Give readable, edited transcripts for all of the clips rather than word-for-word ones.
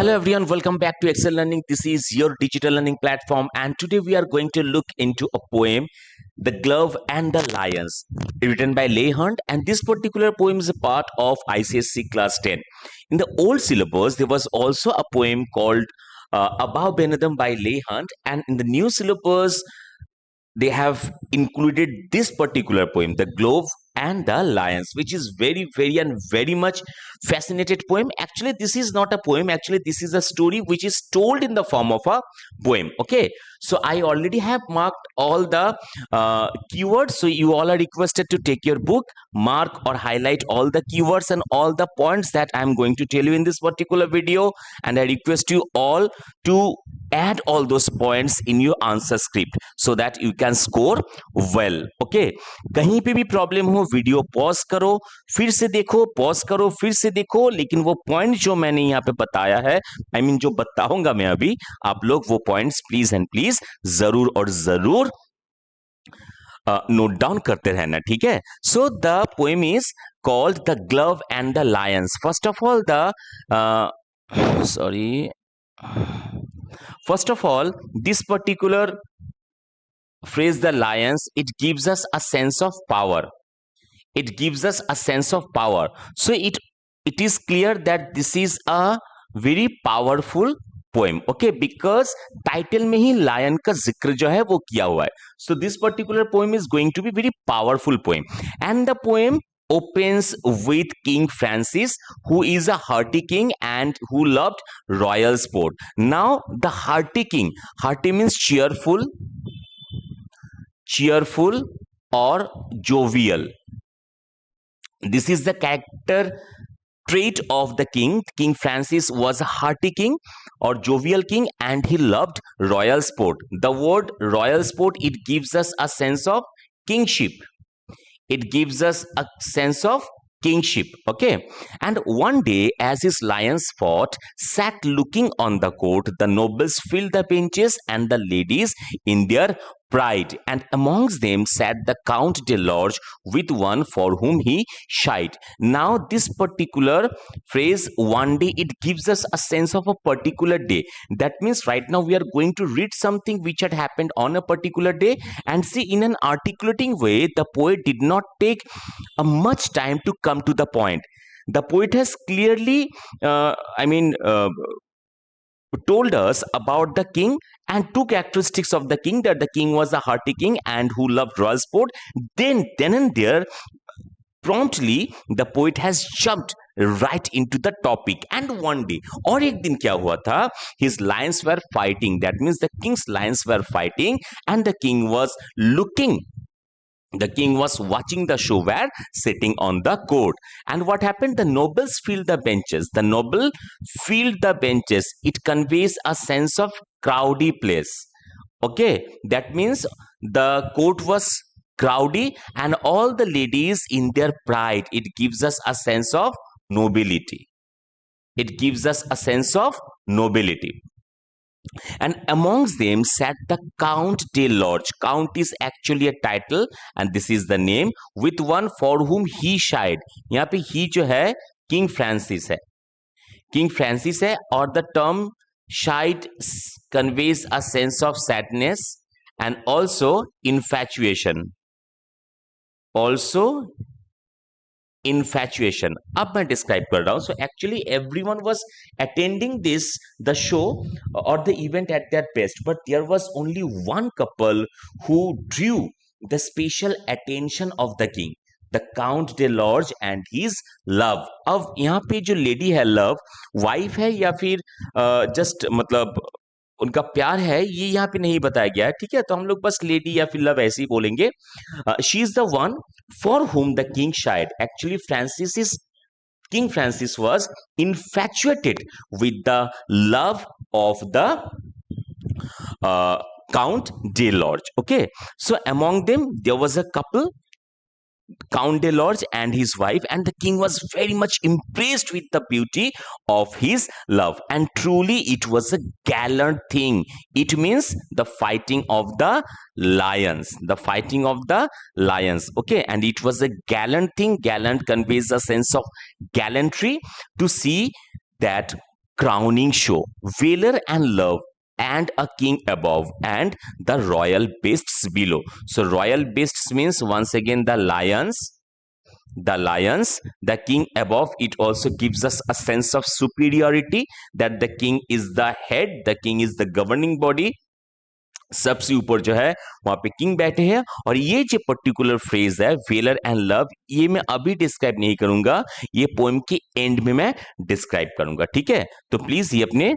Hello everyone, welcome back to Excel Learning. This is your digital learning platform, and today we are going to look into a poem, The Glove and the Lions, written by Leigh Hunt. And this particular poem is a part of ICSE class 10. In the old syllabus, there was also a poem called Above Benadam by Leigh Hunt, and in the new syllabus, they have included this particular poem, The Glove and the Lions, which is very and very much fascinated poem. Actually, this is not a poem. Actually, this is a story which is told in the form of a poem. Okay, so I already have marked all the keywords. So you all are requested to take your book, mark or highlight all the keywords and all the points that I am going to tell you in this particular video. And I request you all to add all those points in your answer script so that you can score well. Okay, कहीं पे भी problem हो video pause करो, फिर से देखो, pause करो, फिर से देखो, लेकिन वो पॉइंट जो मैंने यहाँ पे बताया है, आई मीन जो बताऊंगा मैं अभी, आप लोग वो पॉइंट्स प्लीज एंड प्लीज जरूर और जरूर नोट डाउन करते रहना. ठीक है. So the poem is called the glove and the Lions. First of all this particular phrase, the lions, it gives us a sense of power. It gives us a sense of power. So it is clear that this is a very powerful poem. Okay, because title में ही lion का जिक्र जो है वो किया हुआ है. So this particular poem is going to be very powerful poem, and the poem opens with King Francis, who is a hearty king and who loved royal sport. Now the hearty king, hearty means cheerful or jovial. This is the character trait of the king. King Francis was a hearty king or jovial king, and he loved royal sport. The word royal sport, it gives us a sense of kingship. It gives us a sense of kingship. Okay, and one day as his lions fought, sat looking on the court, the nobles filled the benches and the ladies in their pride, and amongst them sat the Count de Lorge with one for whom he shied. Now this particular phrase, one day, it gives us a sense of a particular day. That means right now we are going to read something which had happened on a particular day, and see, in an articulating way, the poet did not take a much time to come to the point. The poet has clearly told us about the king and two characteristics of the king, that the king was a hearty king and who loved royal sport. Then and there, promptly the poet has jumped right into the topic. And one day, और एक दिन क्या हुआ था, his lions were fighting. That means the king's lions were fighting, and the king was watching the show where sitting on the court. And what happened? The nobles filled the benches. The noble filled the benches. It conveys a sense of crowdy place. Okay, that means the court was crowdy and all the ladies in their pride. It gives us a sense of nobility. It gives us a sense of nobility. And amongst them sat the Count de Lorge. Count is actually a title and this is the name, with one for whom he shied. यहाँ पे he जो है King Francis है. King Francis है, और the term shied conveys a sense of sadness and also infatuation. अब मैं describe कर रहा हूं. So actually everyone was attending the show और the event at their best, but there was only one couple who drew the special attention of the king, the count de Lorge and his love. अब यहाँ पे जो lady है, love wife है या फिर just मतलब उनका प्यार है, ये यहाँ पे नहीं बताया गया है. ठीक है, तो हम लोग बस लेडी या फिर लव ऐसे ही बोलेंगे. She is the one for whom the king shied. Actually, King Francis was infatuated with the love of the Count de Lorge. Okay, so among them there was a couple, Count de Lorge and his wife, and the king was very much impressed with the beauty of his love. And truly it was a gallant thing. It means the fighting of the lions. Okay, and it was a gallant thing. Gallant conveys a sense of gallantry, to see that crowning show, valor and love, and a king above, and the royal beasts below. So royal beasts means once again the lions, the king above. It also gives us a sense of superiority, that the king is the head, the king is the governing body, सबसे ऊपर जो है वहां पे king बैठे हैं। और ये जो पर्टिकुलर फ्रेज है वेलर एंड लव, ये मैं अभी डिस्क्राइब नहीं करूंगा, ये पोएम के एंड में मैं डिस्क्राइब करूंगा, ठीक है। तो प्लीज ये अपने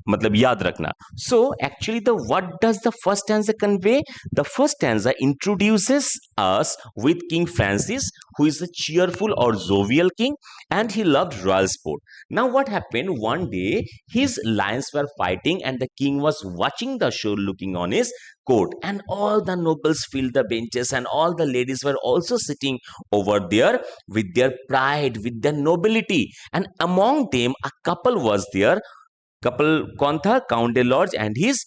मतलब याद रखना। So actually the what does the first stanza convey? The first stanza introduces us with King Francis, who is a cheerful or jovial king, and he loved royal sport. Now, what happened? One day, his lions were fighting, and the king was watching the show, looking on his court, and all the nobles filled the benches, and all the ladies were also sitting over there with their pride, with their nobility, and among them, a couple was there. Couple कौन था? Count day Lord and his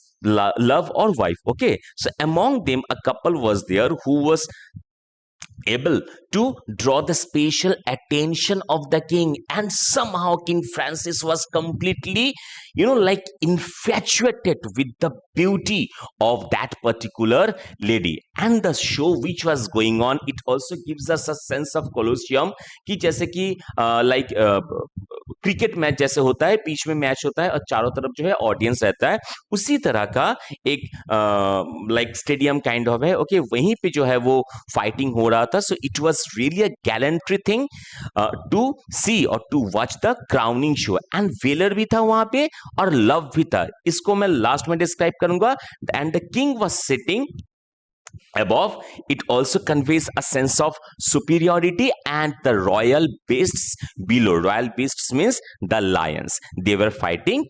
love or wife. Okay, so among them a couple was there who was able to draw the special attention of the king, and somehow King Francis was completely, like infatuated with the beauty of that particular lady. And the show which was going on, it also gives us a sense of colosseum, कि जैसे कि like cricket match जैसे होता है, बीच में match होता है और चारों तरफ जो है ऑडियंस रहता है, उसी तरह का एक लाइक स्टेडियम काइंड ऑफ है। ओके, वहीं पे जो है वो फाइटिंग हो रहा था। So it was really a gallantry thing to see और to watch the crowning show, and valour भी था वहां पे और लव भी था। इसको मैं लास्ट में डिस्क्राइब करूंगा। And the king was sitting above. It also conveys a sense of superiority, and the royal beasts below. Royal beasts means the lions, they were fighting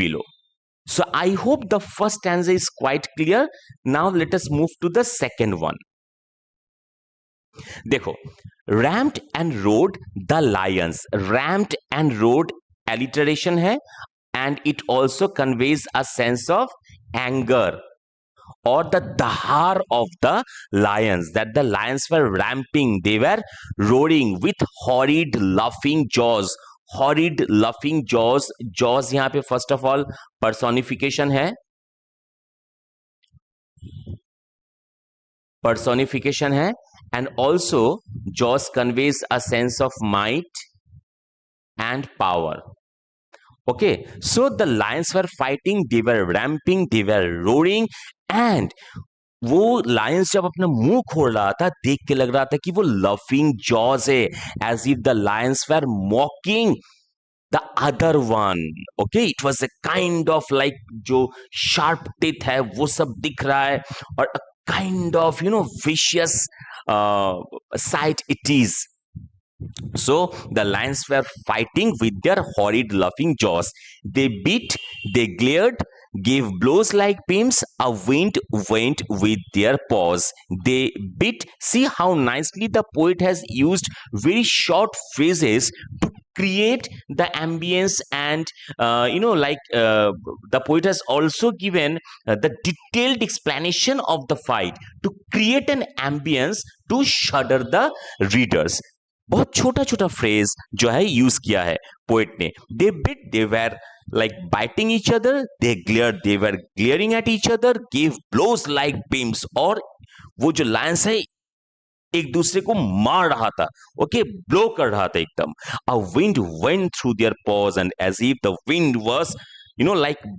below. So I hope the first stanza is quite clear. Now let us move to the second one. देखो, ramped and rode the lions. Ramped and rode alliteration है, and it also conveys a sense of anger or the dahar of the lions, that the lions were ramping, they were roaring with horrid laughing jaws. Horrid laughing jaws. Jaws यहाँ पे first of all personification है, personification है, and also jaws conveys a sense of might and power. Okay, so the lions were fighting, they were ramping, they were roaring, and वो Lions जब अपना मुंह खोल रहा था, देख के लग रहा था कि वो लफिंग जॉज है, as if the lions were mocking the other one. Okay, it was a kind of like जो शार्प टीथ है वो सब दिख रहा है, और a kind of vicious sight it is. So the lions were fighting with their horrid laughing jaws. They beat, they glared, gave blows like beams. A wind went with their paws. They bit. See how nicely the poet has used very short phrases to create the ambience, and the poet has also given the detailed explanation of the fight to create an ambience to shudder the readers. बहुत छोटा छोटा phrase जो है use किया है poet ने. They bit, they were like biting each other, they glare, they were glaring at each other, give blows like beams, और वो जो लायंस है एक दूसरे को मार रहा था. ओके, ब्लो कर रहा था एकदम. A wind went through their paws, and as if the wind was like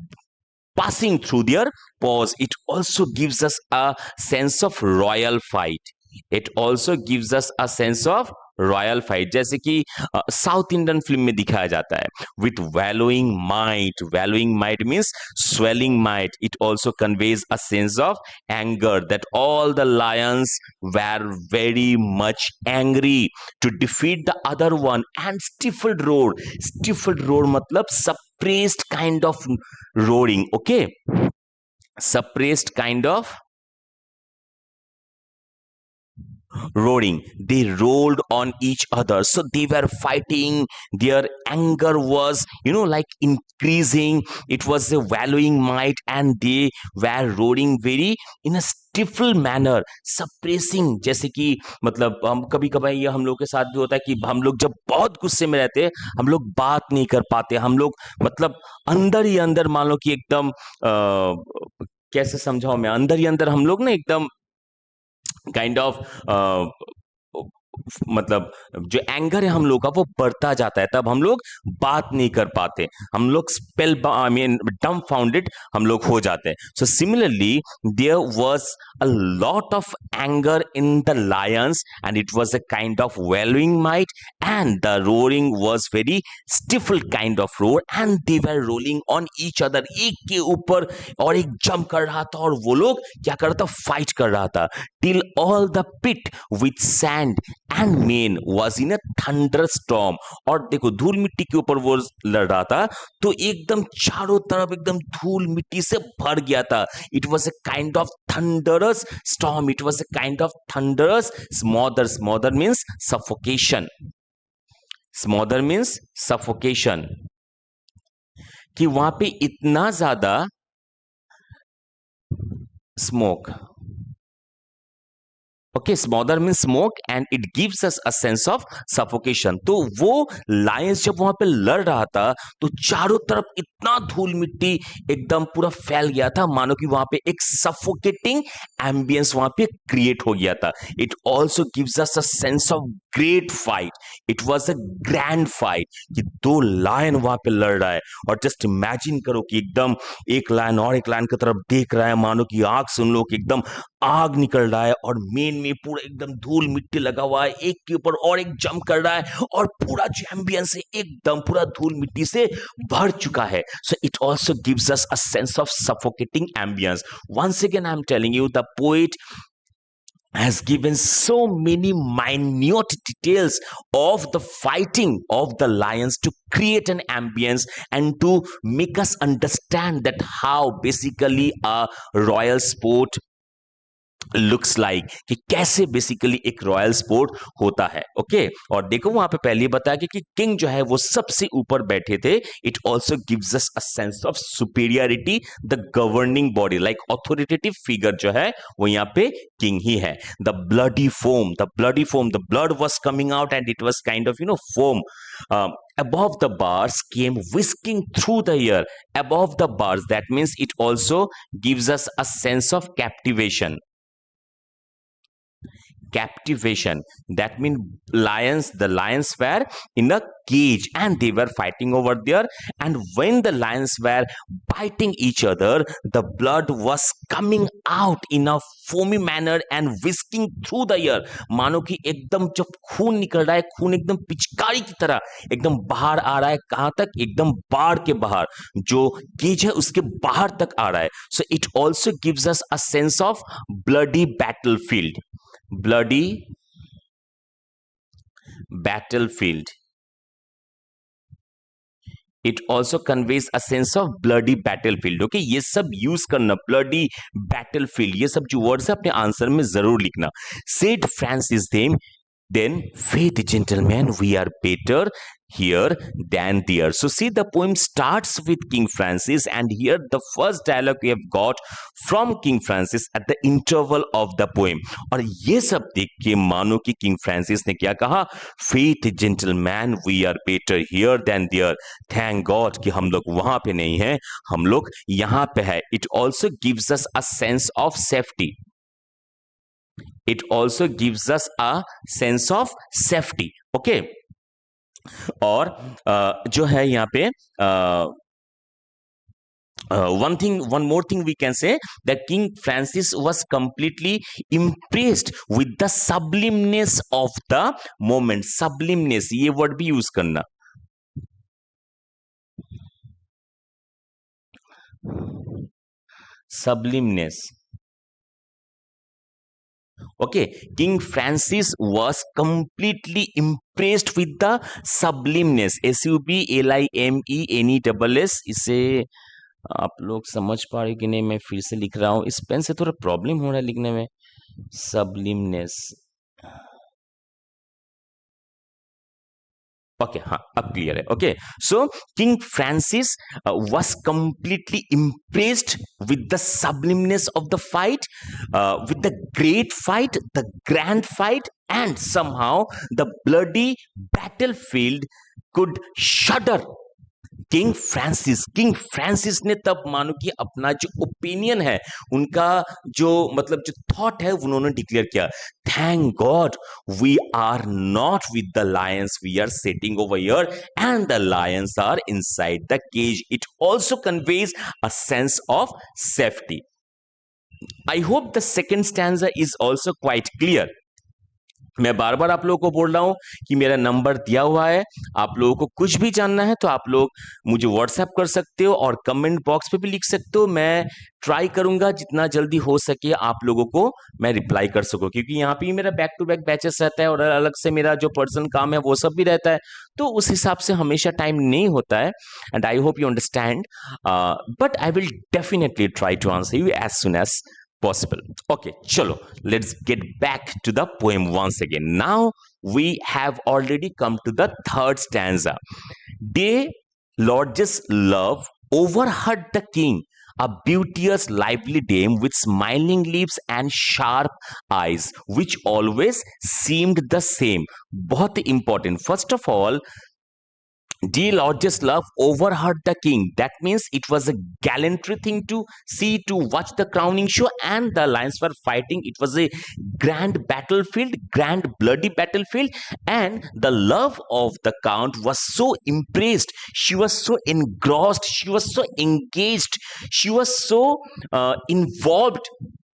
passing through their paws. It also gives us a sense of royal fight. It also gives us a sense of royal fight, जैसे कि south Indian film में दिखाया जाता है. With wallowing might. Wallowing might means swelling might. It also conveys a sense of anger, that all the Lions were very much angry to defeat the other one, and stifled roar. Stifled roar मतलब suppressed kind of roaring. Okay, suppressed kind of roaring. They rolled on each other. So they were fighting. Their anger was, like increasing. It was a valuing might, and they were roaring very in a stifle manner, suppressing. जैसे कि मतलब हम कभी कभार ये हम लोग के साथ भी होता है कि हम लोग जब बहुत गुस्से में रहते हैं, हम लोग बात नहीं कर पाते, हम लोग मतलब अंदर ही अंदर मान लो कि एकदम कैसे समझाऊं मैं, अंदर ही अंदर हम लोग ना एकदम काइंड ऑफ मतलब जो एंगर है हम लोग का वो बढ़ता जाता है, तब हम लोग बात नहीं कर पाते, हम लोग spell I mean dumbfounded हम लोग हो जाते हैं. So similarly there was a lot of anger in the lions, and it was a kind of wailing might, and the roaring was very stifled kind of roar, and they were rolling on each other. एक के ऊपर और एक jump कर रहा था, और वो लोग क्या कर रहा था, फाइट कर रहा था. till all the pit with sand and main was in a thunderstorm. और देखो धूल मिट्टी के ऊपर वो लड़ रहा था, तो एकदम चारों तरफ एकदम धूल मिट्टी से भर गया था. It was a kind of thunderous storm. It was a kind of thunderous smother. Smother means suffocation. Smother means suffocation. कि वहां पे इतना ज्यादा smoke. Okay, smother mean smoke and it gives us a sense of suffocation. तो वो Lions जब वहां पे लड़ रहा था, तो चारों तरफ इतना धूल मिट्टी एकदम पूरा फैल गया था, मानो कि वहां पे एक सफोकेटिंग एम्बियंस वहां पे क्रिएट हो गया था. It also gives us a sense of great fight. It was a grand fight कि दो लायन वहां पे लड़ रहा है, और जस्ट इमेजिन करो कि एकदम एक लायन और एक लायन की तरफ देख रहा है, मानो कि आंख से उन लोग एकदम आग निकल रहा है, और मेन में पूरा एकदम धूल मिट्टी लगा हुआ है, एक के ऊपर और एक जंप कर रहा है, और पूरा जो एम्बियंस है एकदम पूरा धूल मिट्टी से भर चुका है. So it also gives us a sense of suffocating ambiance. Once again I am telling you, the poet has given so many minute details of the fighting of the lions to create an ambience and to make us understand that how basically a royal sport looks like, कि कैसे basically एक royal sport होता है. Okay, और देखो वहां पे पहले बताया कि किंग जो है वो सबसे ऊपर बैठे थे. It also gives us a sense of superiority. The governing body like authoritative figure जो है वो यहाँ पे किंग ही है. The bloody foam, the blood was coming out, and it was kind of foam above the bars came whisking through the air. Above the bars, that means it also gives us a sense of captivation. That means the lions were in a cage, and they were fighting over there, and when the lions were biting each other, the blood was coming out in a foamy manner and whisking through the air. मानो कि एकदम जब खून निकल रहा है, खून एकदम पिचकारी की तरह एकदम बाहर आ रहा है. कहां तक? एकदम बाढ़ के बाहर, जो केज है उसके बाहर तक आ रहा है. So it also gives us a sense of bloody battlefield. bloody battlefield. It also conveys a sense of bloody battlefield. Okay, ये सब यूज करना, bloody battlefield, ये सब जो वर्ड्स है अपने आंसर में जरूर लिखना. Said Francis then faith gentlemen, we are better here than there. So see, the poem starts with King Francis, and here the first dialogue we have got from King Francis at the interval of the poem. और ये सब देख के मानो कि king Francis ने क्या कहा, faith gentleman we are better here than there. Thank God कि हम लोग वहां पे नहीं हैं, हम लोग यहाँ पे है. It also gives us a sense of safety. It also gives us a sense of safety. Okay, और जो है यहाँ पे one more thing we can say, that King Francis was completely impressed with the sublimeness of the moment. Sublimeness, ये word भी use करना. Sublimeness. Okay, King Francis was completely impressed with the sublimeness. SUBLIMENESS. इसे आप लोग समझ पा रहे कि नहीं, मैं फिर से लिख रहा हूं, इस पेन से थोड़ा प्रॉब्लम हो रहा है लिखने में. Sublimeness. Okay, up clear hai. Okay, so King Francis was completely impressed with the sublimeness of the fight, with the great fight, the grand fight, and somehow the bloody battlefield could shudder king Francis ने तब मानो कि अपना जो opinion है, उनका जो मतलब जो थॉट है, उन्होंने डिक्लेयर किया, thank God we are not with the lions, we are sitting over here and the lions are inside the cage. It also conveys a sense of safety. I hope the second stanza is also quite clear. मैं बार बार आप लोगों को बोल रहा हूं कि मेरा नंबर दिया हुआ है, आप लोगों को कुछ भी जानना है तो आप लोग मुझे व्हाट्सएप कर सकते हो और कमेंट बॉक्स पे भी लिख सकते हो. मैं ट्राई करूंगा जितना जल्दी हो सके आप लोगों को मैं रिप्लाई कर सकूं, क्योंकि यहाँ पे मेरा बैक टू बैक बैचेस रहता है और अलग से मेरा जो पर्सनल काम है वो सब भी रहता है, तो उस हिसाब से हमेशा टाइम नहीं होता है. And I hope you understand, but I will definitely try to answer you as soon as possible. Okay, chalo, let's get back to the poem once again. Now we have already come to the third stanza. Day Lord's love overheard the king, a beauteous, lively dame with smiling lips and sharp eyes, which always seemed the same. बहुत important. First of all, dear Lord's love overheard the king. That means it was a gallantry thing to see, to watch the crowning show, and the lions were fighting. It was a grand battlefield, grand bloody battlefield, and the love of the count was so impressed. She was so engrossed. She was so engaged. She was so involved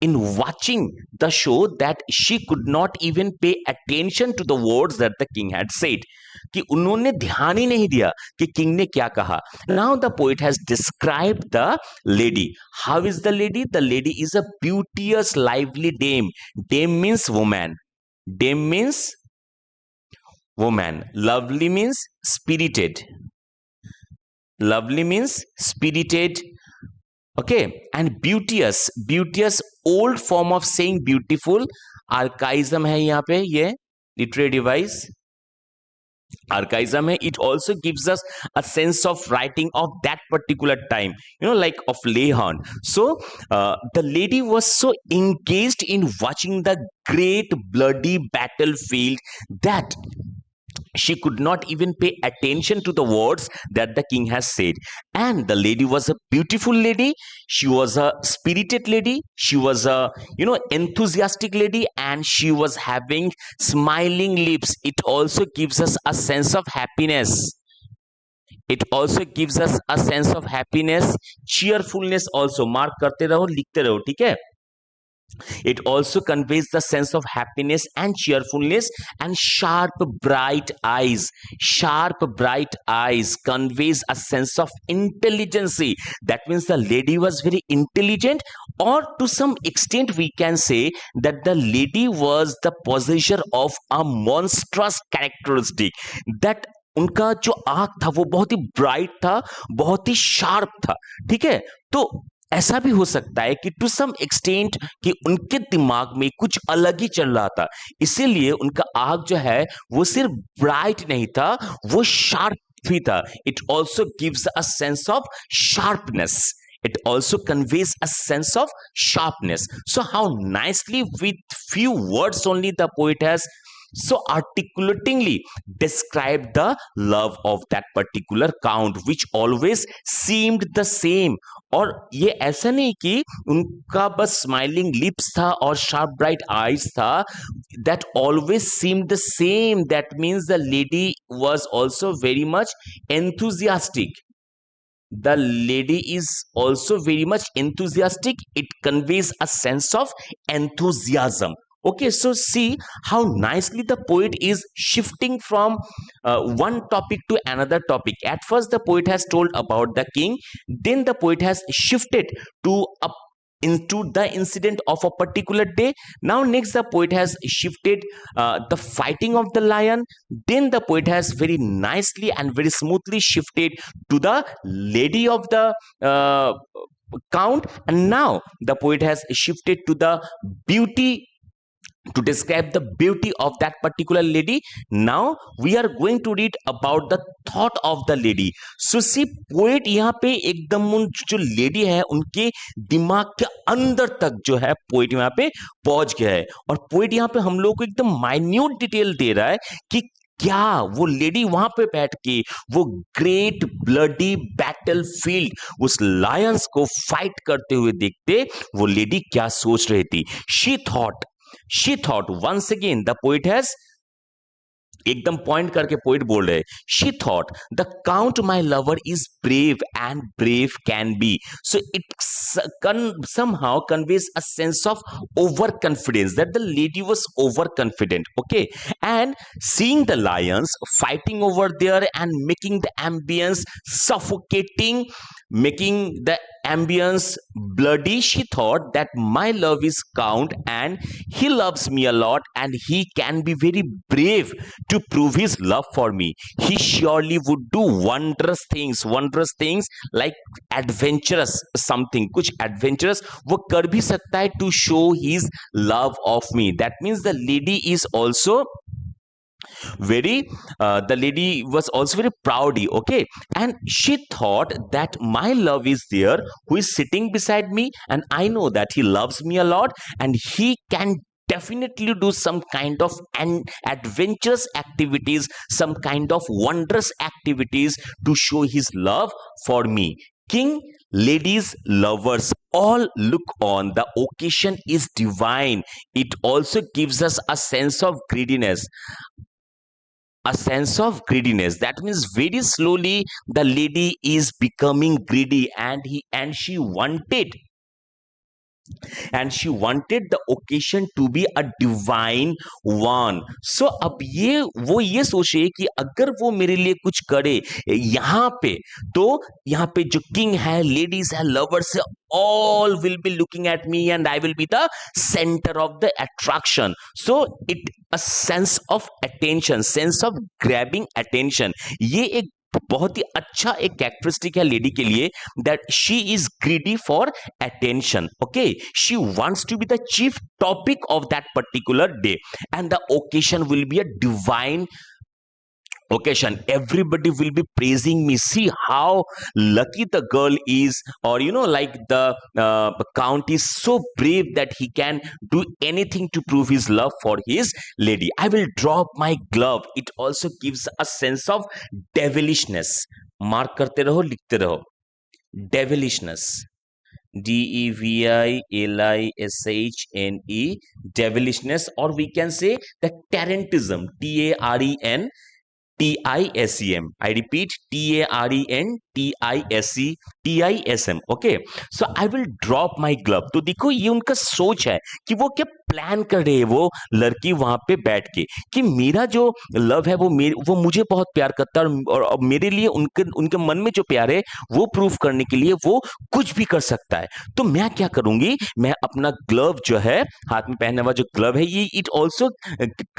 in watching the show that she could not even pay attention to the words that the king had said. कि उन्होंने ध्यान ही नहीं दिया कि king ने क्या कहा. Now the poet has described the lady. How is the lady? The lady is a beauteous lively dame. Dame means woman. Dame means woman. Lovely means spirited. Lovely means spirited. Okay, and beauteous old form of saying beautiful. Archaism है यहाँ पे, ये literary device archaism है. It also gives us a sense of writing of that particular time, like of Lehon. So the lady was so engaged in watching the great bloody battlefield that she could not even pay attention to the words that the king has said. And the lady was a beautiful lady. She was a spirited lady. She was a, enthusiastic lady, and she was having smiling lips. It also gives us a sense of happiness. It also gives us a sense of happiness. Cheerfulness also. Mark करते रहो, लिखते रहो, ठीक है? It also conveys the sense of happiness and cheerfulness, and sharp bright eyes. Sharp bright eyes conveys a sense of intelligence. That means the lady was very intelligent, or to some extent we can say that the lady was the possessor of a monstrous characteristic. That उनका जो आंख था वो बहुत ही bright था, बहुत ही sharp था. ठीक है, तो ऐसा भी हो सकता है कि टू सम एक्सटेंट कि उनके दिमाग में कुछ अलग ही चल रहा था, इसीलिए उनका आंख जो है वो सिर्फ ब्राइट नहीं था, वो शार्प भी था. It also gives a sense of sharpness. It also conveys a sense of sharpness. So how nicely with few words only the poet has so articulatingly described the love of that particular count, which always seemed the same. और ये ऐसा नहीं कि उनका बस smiling lips था और sharp bright eyes था. that always seemed the same. That means the lady was also very much enthusiastic. The lady is also very much enthusiastic. It conveys a sense of enthusiasm. Okay, so see how nicely the poet is shifting from one topic to another topic. At first the poet has told about the king, then the poet has shifted to a into the incident of a particular day. Now next the poet has shifted the fighting of the lion. Then the poet has very nicely and very smoothly shifted to the lady of the count, and now the poet has shifted to the beauty to describe the beauty of that particular lady. Now we are going to read about the thought of the lady. So see, poet यहाँ पे एकदम उन जो lady है उनके दिमाग के अंदर तक जो है पोएट यहाँ पे पहुंच गया है, और पोएट यहाँ पे हम लोग को एकदम माइन्यूट डिटेल दे रहा है कि क्या वो लेडी वहां पे बैठ के वो ग्रेट ब्लडी बैटल फील्ड उस लायंस को फाइट करते हुए देखते वो लेडी क्या सोच रही थी. She thought, once again the poet has एकदम पॉइंट करके पोइट बोल रहे. She thought the count my lover is brave and brave can be. So it somehow conveys a sense of overconfidence that the lady was overconfident. Okay, and seeing the lions fighting over there and making the ambience suffocating, making the ambience bloody, she thought that my love is count and he loves me a lot and he can be very brave to prove his love for me. He surely would do wondrous things like adventurous something, कुछ adventurous वो कर भी सकता है to show his love of me. That means the lady is also very the lady was also very proudy. Okay, and she thought that my love is there who is sitting beside me and I know that he loves me a lot and he can definitely do some kind of an adventurous activities, some kind of wondrous activities to show his love for me. King, ladies, lovers all look on. The occasion is divine. It also gives us a sense of greediness. A sense of greediness. That means very slowly the lady is becoming greedy and she wanted the occasion to be a divine one. So अब वो ये सोच रही है कि अगर वो मेरे लिए कुछ करे यहाँ पे, तो यहाँ पे जो किंग है, लेडीज है, लवर्स है, all will be looking at me and I will be the center of the attraction. So it a sense of attention, sense of grabbing attention. ये एक बहुत ही अच्छा एक कैरेक्टरिस्टिक है लेडी के लिए, that she is greedy for attention. Okay, she wants to be the chief topic of that particular day and the occasion will be a divine occasion. Everybody will be praising me. See how lucky the girl is, or like the count is so brave that he can do anything to prove his love for his lady. I will drop my glove. It also gives a sense of devilishness. Mark करते रहो, लिखते रहो. devilishness, DEVILISHNE, devilishness, or we can say the tarentism, TAREN TISEM. I repeat, TARENTISETISM. Okay, so I will drop my glove. तो देखो ये उनका सोच है कि वो क्या प्लान कर रहे है वो लड़की वहां पे बैठ के, कि मेरा जो लव है वो मुझे बहुत प्यार करता है और मेरे लिए उनके मन में जो प्यार है वो प्रूफ करने के लिए वो कुछ भी कर सकता है. तो मैं क्या करूंगी, मैं अपना ग्लव जो है, हाथ में पहनने वाला जो ग्लव है, ये it also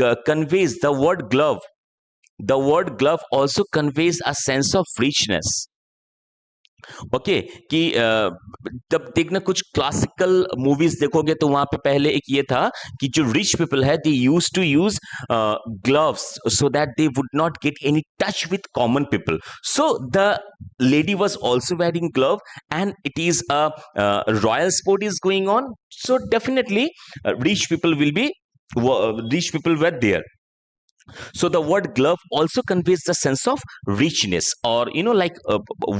conveys the word glove. The word glove also conveys a sense of richness. Okay, कि तब देखना कुछ क्लासिकल मूवीज देखोगे तो वहां पे पहले एक ये था कि जो रिच पीपल है, they use to use gloves so that they would not get any touch with common people. So the lady was also wearing glove and it is a royal sport is going on. So definitely rich people were there. So the word glove also conveys the sense of richness, or like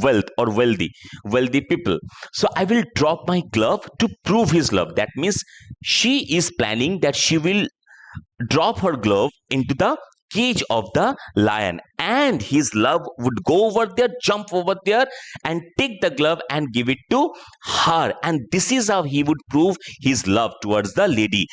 wealth or wealthy people. So I will drop my glove to prove his love. That means she is planning that she will drop her glove into the cage of the lion and his love would go over there, jump over there and take the glove and give it to her, and this is how he would prove his love towards the lady.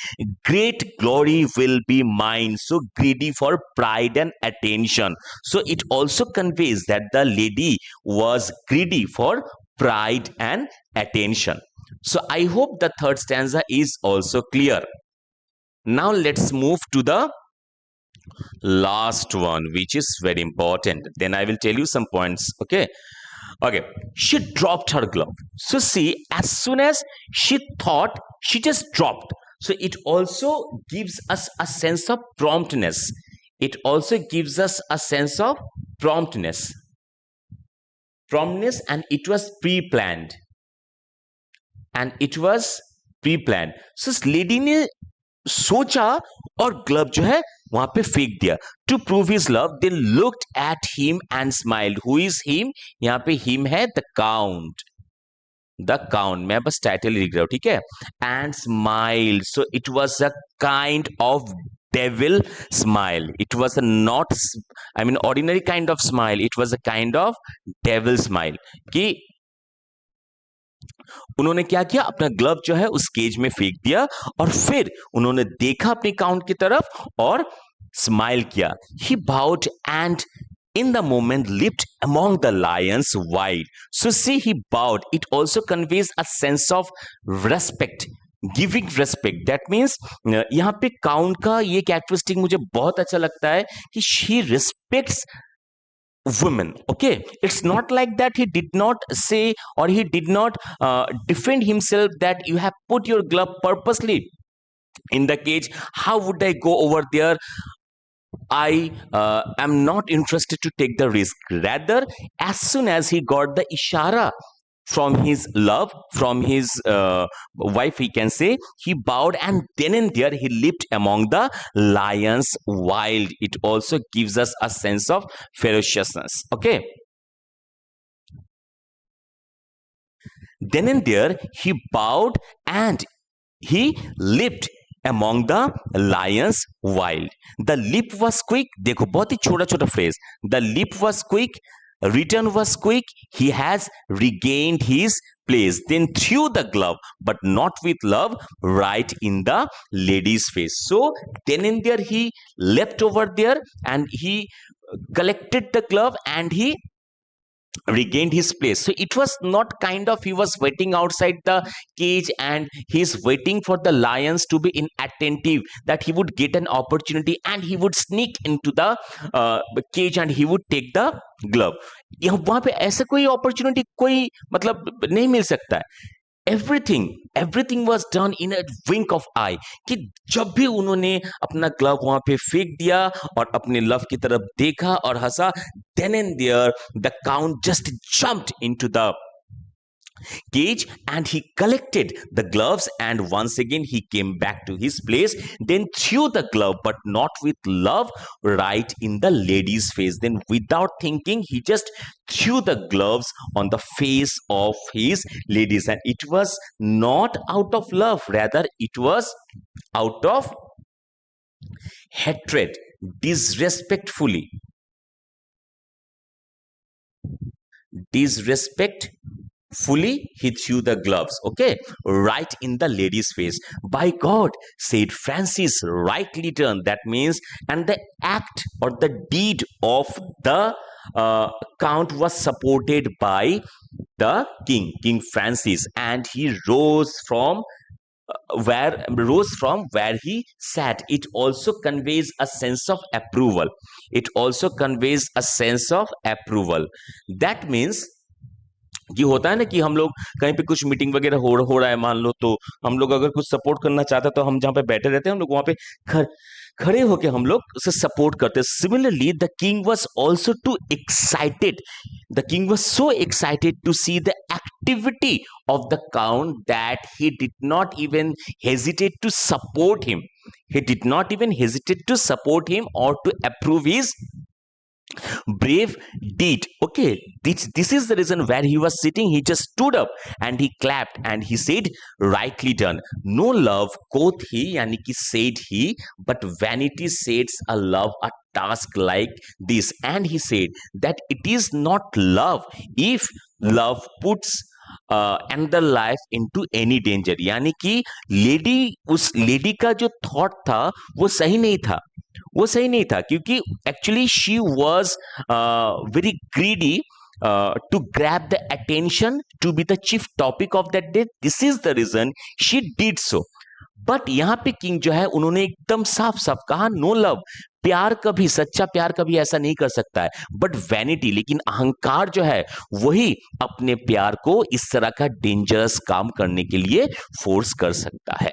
Great glory will be mine. So greedy for pride and attention. So it also conveys that the lady was greedy for pride and attention. So I hope the third stanza is also clear. Now let's move to the last one, which is very important. Then I will tell you some points. Okay, she dropped her glove. So see, as soon as she thought, she just dropped. So it also gives us a sense of promptness. It also gives us a sense of promptness. Promptness, and it was pre-planned. And it was pre-planned. So इस lady ने सोचा और glove जो है वहां पे फेंक दिया. To prove his love they looked at him and smiled. Who is him? यहां पे हिम है द काउंट. द काउंट, मैं बस टाइटल लिख रहा हूं, ठीक है. And smiled. So it was a kind of devil smile. It was a not, I mean, ordinary kind of smile. It was a kind of devil smile. कि उन्होंने क्या किया, अपना ग्लव जो है उस केज में फेंक दिया और फिर उन्होंने देखा अपनी काउंट की तरफ और स्माइल किया. He bowed and in the moment leaped among the lions wild. So see, he bowed. It also conveys a sense of respect, giving respect. That means यहाँ पे काउंट का ये कैरेक्टरिस्टिक मुझे बहुत अच्छा लगता है कि she respects women. Okay, it's not like that he did not say or he did not defend himself that you have put your glove purposely in the cage. How would I go over there? I am not interested to take the risk. Rather, as soon as he got the ishara from his love, from his wife, he can say, he bowed and then and there he leaped among the lions wild. It also gives us a sense of ferociousness. Okay. Then and there he bowed and he leaped among the lions wild. The leap was quick. देखो बहुत ही छोटा छोटा phrase. The leap was quick. Return was quick. He has regained his place. Then threw the glove, but not with love, right in the lady's face. So then and there he leapt over there and he collected the glove and he regained his place. So it was not kind of he was waiting outside the cage and he's waiting for the lions to be inattentive, that he would get an opportunity and he would sneak into the cage and he would take the glove. वहां पे ऐसा कोई opportunity कोई मतलब नहीं मिल सकता है. Everything was done in a wink of eye. कि जब भी उन्होंने अपना ग्लव वहां पे फेंक दिया और अपने लव की तरफ देखा और हंसा, then and there the count just jumped into the cage and he collected the gloves and once again he came back to his place, then threw the glove but not with love, right in the lady's face. Then without thinking he just threw the gloves on the face of his ladies, and it was not out of love, rather it was out of hatred. Disrespectfully he threw the gloves, okay, right in the lady's face. By God, said Francis, rightly turned. That means, and the act or the deed of the count was supported by the King Francis, and he rose from where he sat. It also conveys a sense of approval. That means ये होता है ना कि हम लोग कहीं पे कुछ मीटिंग वगैरह हो रहा है मान लो, तो हम लोग अगर कुछ सपोर्ट करना चाहते हैं तो हम जहाँ पे बैठे रहते हैं हम लोग वहां पे खड़े होके हम लोग उसे सपोर्ट करते हैं. Similarly the king was also too excited. The king was so excited to see the activity of the count that he did not even hesitate to support him. Or to approve his brave deed. Okay, this is the reason where he was sitting. He just stood up and he clapped and he said, rightly done. No love, quoth he, yani ki said he, but vanity sets a love a task like this. And he said that it is not love if love puts another life into any danger. यानी कि उस lady का जो thought था वो सही नहीं था क्योंकि actually she was very greedy to grab the attention, to be the chief topic of that day. This is the reason she did so. But यहां पे किंग जो है उन्होंने एकदम साफ साफ कहा, नो लव, सच्चा प्यार कभी ऐसा नहीं कर सकता है, बट वैनिटी, लेकिन अहंकार जो है वही अपने प्यार को इस तरह का डेंजरस काम करने के लिए फोर्स कर सकता है.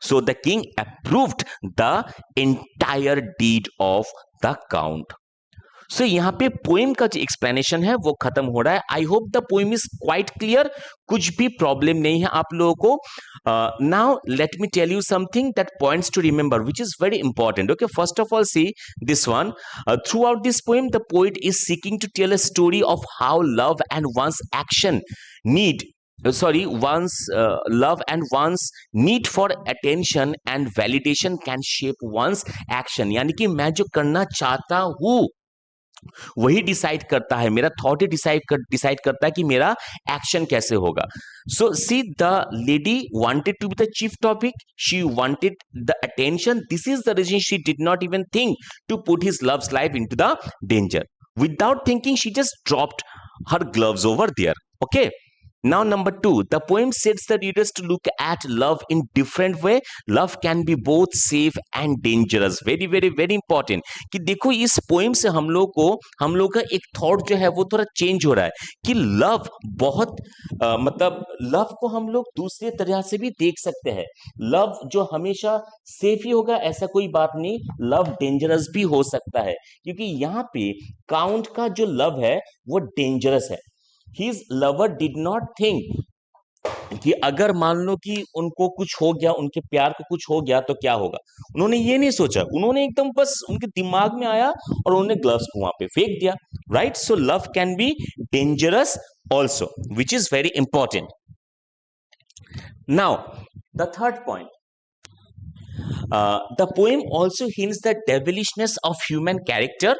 So the king approved the entire deed of the count. सो यहाँ पे पोएम का जो एक्सप्लेनेशन है वो खत्म हो रहा है. I hope the poem is quite clear. कुछ भी प्रॉब्लम नहीं है आप लोगों को. Now let me tell you something that points to remember which is very important. Okay, first of all see this one. Throughout this poem the poet is seeking to tell a story of how love and one's action need one's love and one's need for attention and validation can shape one's action. यानी कि मैं जो करना चाहता हूं वही decide करता है, मेरा थॉट ही डिसाइड करता है कि मेरा एक्शन कैसे होगा. So see the lady wanted to be the chief topic, she wanted the attention. This is the reason she did not even think to put his loves life into the danger. Without thinking, she just dropped her gloves over there. Okay. Now number 2, the poem sets the readers to look at love in different way. Love can be both safe and dangerous. Very very very important कि देखो इस poem से हम लोग का एक thought जो है वो थोड़ा चेंज हो रहा है कि लव बहुत मतलब लव को हम लोग दूसरे तरह से भी देख सकते हैं. लव जो हमेशा सेफ ही होगा ऐसा कोई बात नहीं, लव डेंजरस भी हो सकता है क्योंकि यहाँ पे काउंट का जो लव है वो डेंजरस है. His lover did not think कि अगर मान लो कि उनको कुछ हो गया, उनके प्यार को कुछ हो गया तो क्या होगा. उन्होंने ये नहीं सोचा, उन्होंने एकदम बस उनके दिमाग में आया और उन्होंने ग्लव्स को वहां पे फेंक दिया. Right. So love can be dangerous also which is very important. Now the third point. The poem also hints the devilishness of human character,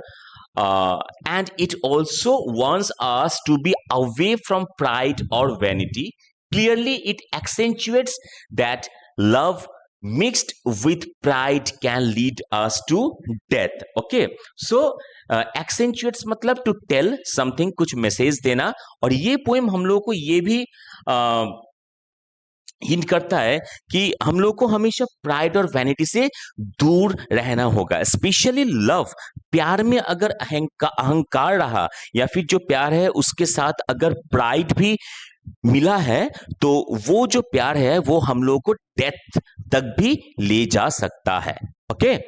and it also warns us to be away from pride or vanity. Clearly, it accentuates that love mixed with pride can lead us to death. Okay, so accentuates मतलब to tell something, कुछ message देना. और ये poem हम लोगों को ये भी हिंट करता है कि हम लोग को हमेशा प्राइड और वैनिटी से दूर रहना होगा. स्पेशली लव, प्यार में अगर अहंकार रहा या फिर जो प्यार है उसके साथ अगर प्राइड भी मिला है तो वो जो प्यार है वो हम लोग को डेथ तक भी ले जा सकता है. Okay.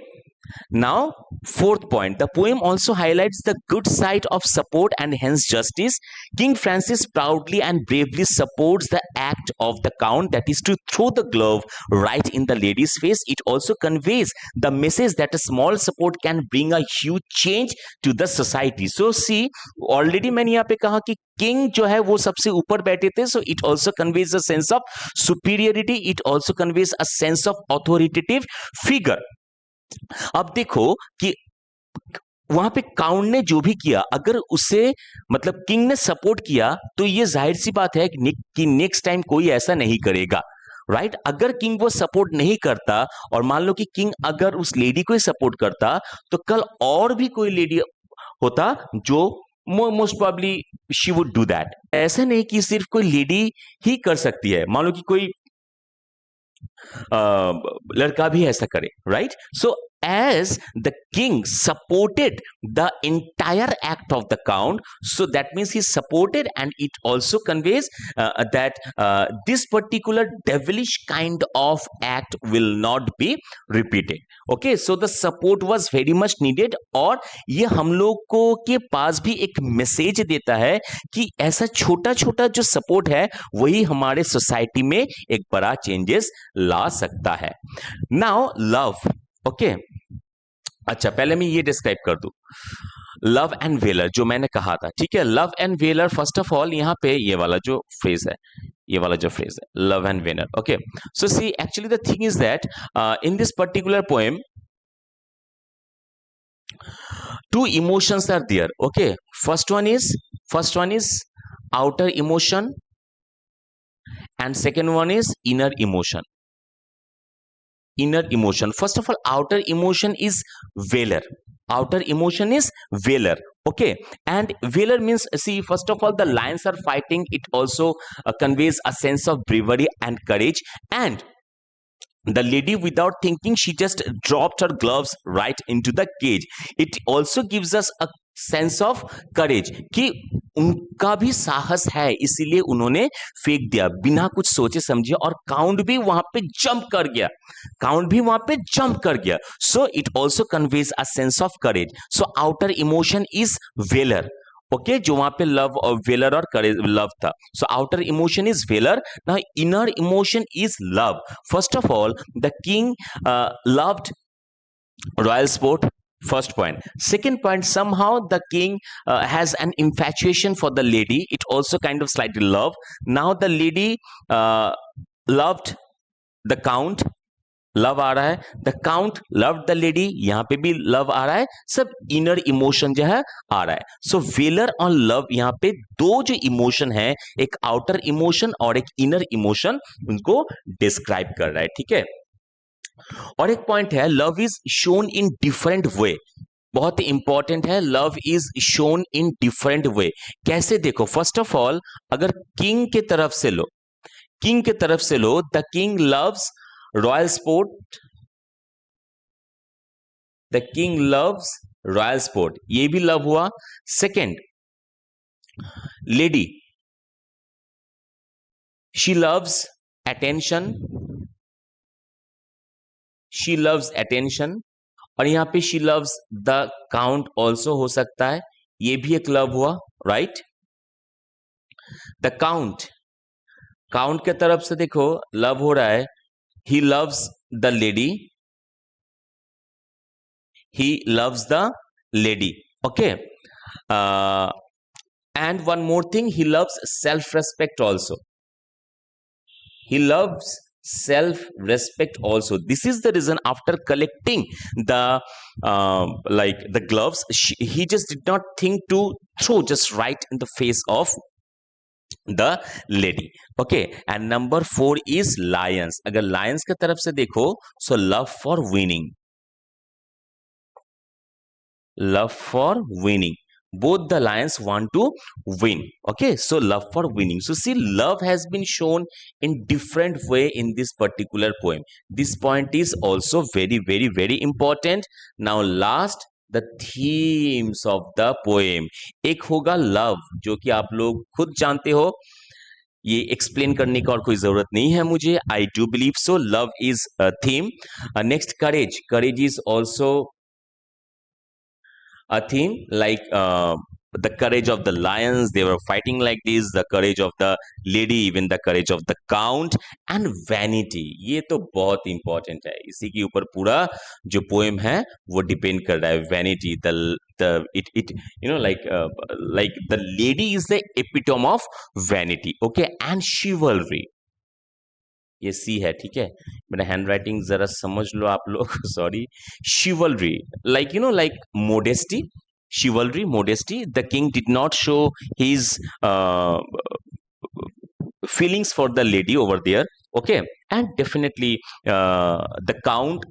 Now, fourth point, the poem also highlights the good side of support and hence justice. King Francis proudly and bravely supports the act of the count, that is to throw the glove right in the lady's face. It also conveys the message that a small support can bring a huge change to the society. So see, already मैंने यहाँ पे कहा कि king जो है वो सबसे ऊपर बैठे थे. So it also conveys a sense of superiority. It also conveys a sense of authoritative figure. अब देखो कि वहां पे काउंट ने जो भी किया, अगर उसे मतलब किंग ने सपोर्ट किया तो ये जाहिर सी बात है कि नेक्स्ट टाइम कोई ऐसा नहीं करेगा. राइट. अगर किंग वो सपोर्ट नहीं करता और मान लो कि किंग अगर उस लेडी को ही सपोर्ट करता तो कल और भी कोई लेडी होता जो most probably she would do that. ऐसा नहीं कि सिर्फ कोई लेडी ही कर सकती है, मान लो कि कोई लड़का भी ऐसा करे. Right. So as the king supported the entire act of the count, so that means he supported, and it also conveys that this particular devilish kind of act will not be repeated. Okay, so the support was very much needed. और ये हम लोग को के पास भी एक message देता है कि ऐसा छोटा छोटा जो सपोर्ट है वही हमारे सोसाइटी में एक बड़ा चेंजेस ला सकता है. Now love. ओके. अच्छा, पहले मैं ये डिस्क्राइब कर दूं लव एंड वेलर जो मैंने कहा था. ठीक है, love and valour. First of all यहाँ पे ये वाला जो फ्रेज है, love and valour. Okay. So see, actually the thing is that in this particular poem two emotions are there. Okay, first one is outer emotion and second one is inner emotion. First of all, outer emotion is valor. Okay, and valor means, see, first of all, the lions are fighting. It also conveys a sense of bravery and courage. And the lady, without thinking, she just dropped her gloves right into the cage. It also gives us a sense of courage कि उनका भी साहस है, इसीलिए उन्होंने फेंक दिया बिना कुछ सोचे समझे, और काउंट भी वहां पे जंप कर गया, काउंट भी वहां पे जंप कर गया. So it also conveys a sense of courage. So outer emotion is valour. Okay, जो वहां पे लव और वेलर और करेज लव था. So outer emotion is valour. Now inner emotion is love. First of all the king loved royal sport. First point. Second point, somehow the king has an infatuation for the lady. It also kind of slightly love. Now the lady uh, loved the count. Love आ रहा है. The count loved the lady, यहां पे भी love आ रहा है. सब इनर इमोशन जो है आ रहा है. सो वेलर और लव, यहां पे दो जो इमोशन है, एक आउटर इमोशन और एक इनर इमोशन, उनको डिस्क्राइब कर रहा है. ठीक है. और एक पॉइंट है, love is shown in different way. बहुत ही इंपॉर्टेंट है, love is shown in different way. कैसे? देखो, फर्स्ट ऑफ ऑल अगर किंग के तरफ से लो, किंग के तरफ से लो, the king loves royal sport. The king loves royal sport, ये भी लव हुआ. Second, lady, she loves attention. She loves attention. और यहां पे she loves the count also हो सकता है, ये भी एक लव हुआ. राइट. द काउंट, काउंट के तरफ से देखो लव हो रहा है. He loves the lady, he loves the lady. Okay. And one more thing, he loves self-respect also. He loves self-respect also. This is the reason after collecting the like the gloves, he just did not think to throw just right in the face of the lady. Okay. And number 4 is lions. अगर lions के तरफ से देखो, so love for winning. Love for winning. Both the lions want to win. Okay, so love for winning. So see, love has been shown in different way in this particular poem. This point is also very very very important. Now last, the themes of the poem. एक होगा love, जो कि आप लोग खुद जानते हो, ये एक्सप्लेन करने का और कोई जरूरत नहीं है मुझे. I do believe so. Love is a theme. Next, courage. Courage is also a theme, like the courage of the lions, they were fighting like this, the courage of the lady, even the courage of the count, and vanity. ये तो बहुत important है, इसी के ऊपर पूरा जो poem है वो डिपेंड कर रहा है. vanity, the it you know, like the lady is the epitome of vanity. Okay. And chivalry, ये सी है. ठीक है, मेरा हैंड राइटिंग जरा समझ लो आप लोग. Sorry. Chivalry, like like modesty. Chivalry, modesty. The king did not show his feelings for the lady over there. Okay. And definitely the count,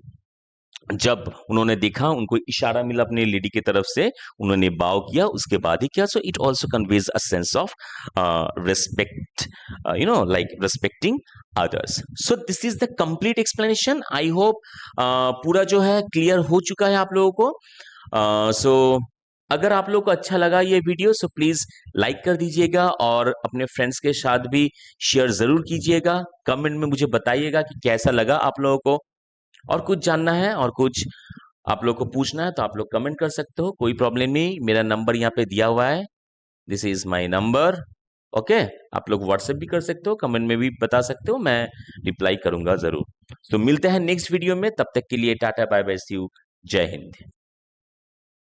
जब उन्होंने देखा, उनको इशारा मिला अपने लेडी की तरफ से, उन्होंने बाव किया, उसके बाद ही किया. सो it also conveys a sense of respect, like respecting others. So this is the complete explanation. I hope पूरा जो है क्लियर हो चुका है आप लोगों को. सो अगर आप लोग को अच्छा लगा ये वीडियो, सो प्लीज लाइक कर दीजिएगा और अपने फ्रेंड्स के साथ भी शेयर जरूर कीजिएगा. कमेंट में मुझे बताइएगा कि कैसा लगा आप लोगों को. और कुछ जानना है और कुछ आप लोग को पूछना है तो आप लोग कमेंट कर सकते हो, कोई प्रॉब्लम नहीं. मेरा नंबर यहाँ पे दिया हुआ है, this is my number. Okay. आप लोग व्हाट्सएप भी कर सकते हो, कमेंट में भी बता सकते हो, मैं रिप्लाई करूंगा जरूर. तो मिलते हैं नेक्स्ट वीडियो में, तब तक के लिए tata bye bye, see you, जय हिंद.